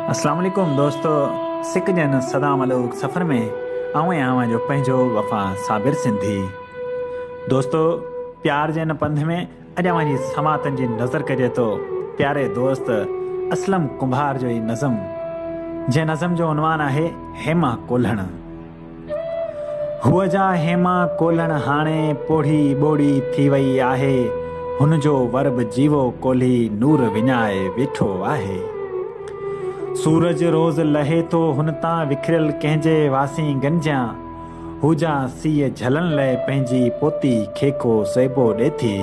अस्सलाम वालेकुम दोस्तों, सिक जन सदा मलूक सफ़र में आवां जो पंहिंजो वफ़ा साबिर सिंधी। दोस्तों, प्यार जे हिन पंध में अॼु अवां जी समातनि जी नज़र कजे थो प्यारे दोस्त असलम कुंभार जो ई नज़म, जंहिं नज़म जो उनवान आहे हेमा कोल्हण। हुअ जा हेमा कोल्हण हाणे पोढ़ी ॿोड़ी थी वई आहे, हुन जो वर्ब जीवो कोल्ही नूर विञाए वेठो आहे। सूरज रोज़ लहे थो हुन तां विखरियल कंहिंजे वासी गंजां, हुजा सीअ झलण लाइ पंहिंजी पोती खेको सेबो ॾे थी।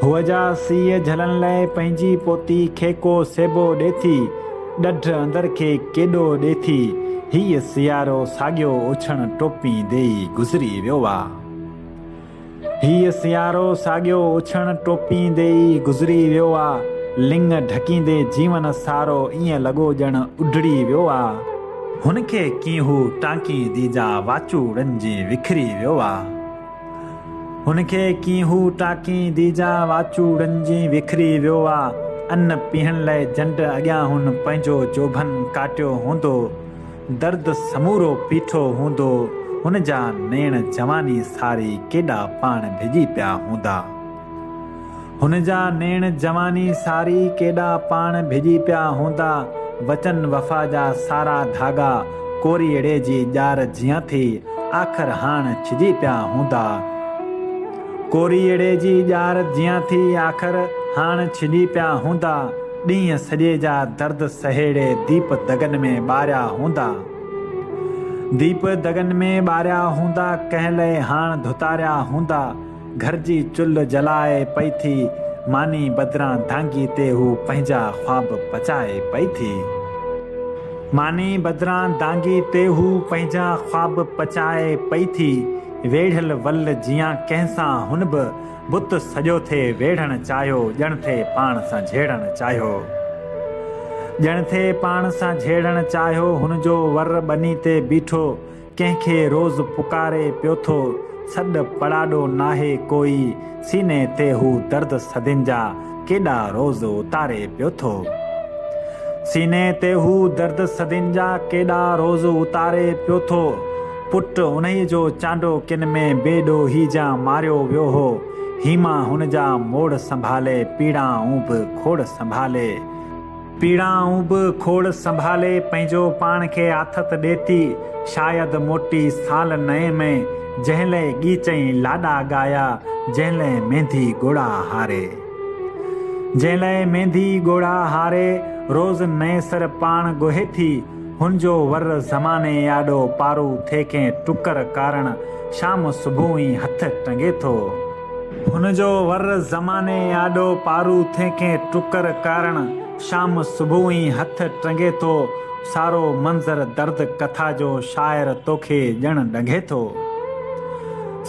हुअ जा सीअ झलण लाइ पंहिंजी पोती खेको सेबो ॾे थी, ॾढ अंदर खे केॾो ॾे थी, हीअ सियारो साॻियो ओछण टोपी देई गुज़री वियो आहे। हीअ सियारो साॻियो ओछण टोपी देई गुज़री वियो आहे, लिंग ढकींदे जीवन सारो ईअं लॻो ॼण उॾड़ी वियो आहे। हुनखे कीहू टांकी दीजा वाचूड़नि जी विखरी वियो आहे। हुनखे कीहू टांकी दीजा वाचूड़नि जी विखरी वियो आहे। अन्न पीअण लाइ जंड अॻियां हुन पंहिंजो जोभन काटियो हूंदो, दर्द समूरो पीठो हूंदो, हुन जा नेण जवानी सारी केॾा पाण भिॼी पिया हूंदा। हुन जा नेण जवानी सारी केॾा पाण भिॼी पिया हूंदा, वचन वफ़ा जा सारा धागा कोरीअड़े जी ॼार जियां थी आख़िर हाण छिॼी पिया हूंदा। कोरीअड़े जी ॼार जियां थी आख़िर हाण छिॼी पिया हूंदा, ॾींहं सॼे जा दर्द सहेड़े दीप दगन में ॿारिया हूंदा। दीप दगन में ॿारिया हूंदा, कंहिं लाइ हाण धुतारिया हूंदा। घर जी चुल्ह जलाए पई थी, मानी बदिरां धांगी ते हू पंहिंजा ख्वाब पचाए पई थी। मानी बदिरां धांगी ते हू पंहिंजा ख्वाब पचाए पई थी। वेढ़ियल वल जियां कंहिंसां हुन बि बुत सॼो थे वेढ़ण चाहियो, ॼण थे पाण सां झेड़ण चाहियो। ॼण थे पाण सां झेड़ण चाहियो, हुन जो वर बनी ते बीठो कंहिंखे रोज़ पुकारे पियो थो, सॾ पड़ाॾो नाहे कोई, सीने ते हू दर्द सदिन जा केॾा रोज़ उतारे पियो थो। सीने ते हू दर्द सदिन जा केॾा रोज़ उतारे पियो थो। पुट उन्हीअ जो चांडो किन में बेॾो ही जा मारियो वियो हो, हीमा हुन जा मोड़ संभाले पीड़ाऊं बि खोड़ संभाले। पीड़ाऊं बि खोड़ संभाले पंहिंजो पाण खे आथत ॾे थी, शायदि मोटी साल नए में जंहिं लाइ ॻीचई लाॾा ॻाया, जंहिं लाइ मेंदी गोड़ा हारे। जंहिं लाइ मेंदी गोड़ा हारे रोज़ नए सर पाण ॻोहे थी, हुन जो वर ज़माने याॾो पारू थे कंहिं टुकर कारण शाम सुबुह ई हथ टंगे थो। हुन जो वर ज़माने याॾो पारू थे कंहिं टुकर कारण शाम सुबुह ई हथ टंगे थो। सारो मंज़र दर्द कथा जो शाइर तोखे ॼण ॾंघे थो।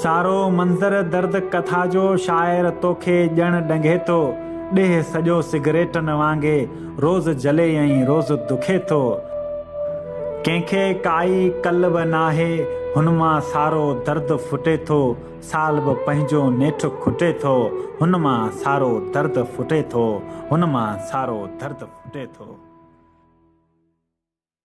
सारो मंज़र दर्द कथा जो शाइर तोखे ॼण ॾंघे थो। ॾेह सॼो सिगरेटनि वांगे रोज़ जले ऐं रोज़ दुखे थो। कंहिंखे काई कल्ब नाहे, हुन मां सारो दर्द फुटे थो, साल बि पंहिंजो नेठ खुटे थो, हुन मां सारो दर्द फुटे थो, हुन मां सारो दर्द फुटे थो।